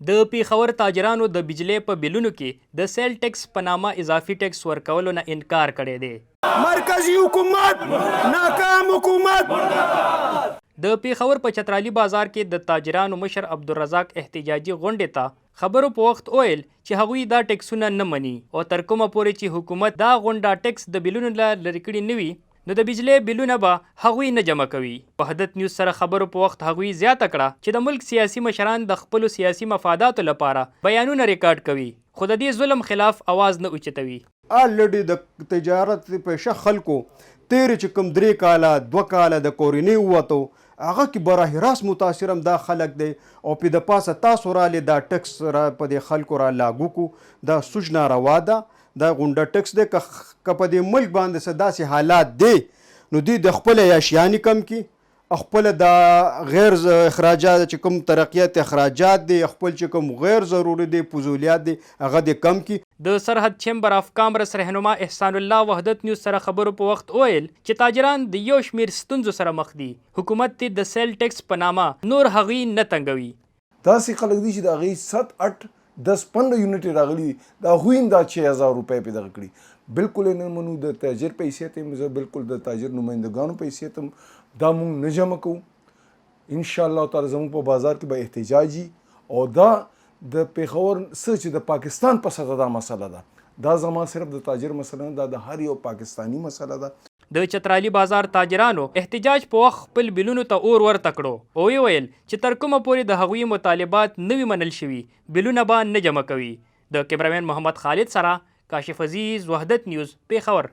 د پیښور تاجرانو د بجلی په بیلونو کې د سیل ټیکس په نامه اضافي ټیکس ورکولو نه انکار کړی دی. مرکزی حکومت ناکام حکومت. د پیښور په چترالي بازار کې د تاجرانو مشر عبدالرزاق احتجاجي غونډې ته خبرو په وخت ویل چې هغوی دا ټیکسونه نه مني او تر کومه پورې چې حکومت دا غونډه ټیکس د بیلونو له لرې کړي نه وي نو د بجلی بیلونه به هغوی نه جمع کوي. وحدت نیوز سره خبرو په وخت هغوی زیاته کړه چې د ملک سیاسي مشران د خپلو سیاسي مفاداتو لپاره بیانونه ریکارډ کوي خو د دې ظلم خلاف आवाज نه اوچتوي. الریډي د تجارت پېشه خلکو تیرې چې کوم 3 کاله 2 کاله د کورنۍ ووتو هغه کې براه راست متاثر هم دا خلک دی او په د پاسه تاسو رالی دا ټکس را په د خلکو را لاګو کو دا سوچ ناروا ده. دا غونډه ټکس دی که په دې ملک باندې څه داسې حالات دی نو دوی د خپل عیاشیانې کم کړي خپل د غیر اخراجات چې کوم ترقیات اخراجات دي خپل چې کوم غیر ضروري دي فضولیات دي هغه د کم کړي. د سرحد چیمبر اف کامرس رهنما احسان الله وحدت نیوز سره خبرو په وخت ویل چې تاجران د یو شمیر ستونزو سره مخ دي. حکومت ته د سیل ټیکس په نامه نور هغوی نه تنګوي. داسې خلک دي چې د هغې 7 8 10 15 یونټ راغلي دا هغوی هم دا 6000 روپۍ پې دغه کړي. بالکل یې نه منو. د تاجر پیسې ته هم زه بالکل د تاجر نمایندګانو پیسې ته هم دا مونږ نه جمع کوو. انشاءالله تعالی زموږ په بازار کې به احتجاجي او دا د پیښور څه چې د پاکستان په سطحه دا مسله ده دا زما صرف د تاجر مسله نه دا د هر یو پاکستاني مسله ده. د چترالي بازار تاجرانو احتجاج په وخت خپل بیلونو ته اور ورته کړو او ویل چې تر کومه پورې د هغوی مطالبات نه وي منل شوي بیلونه به نه جمع کوي. د کیمرامین محمد خالد سره کاشف عزیز وحدت نیوز پیښور.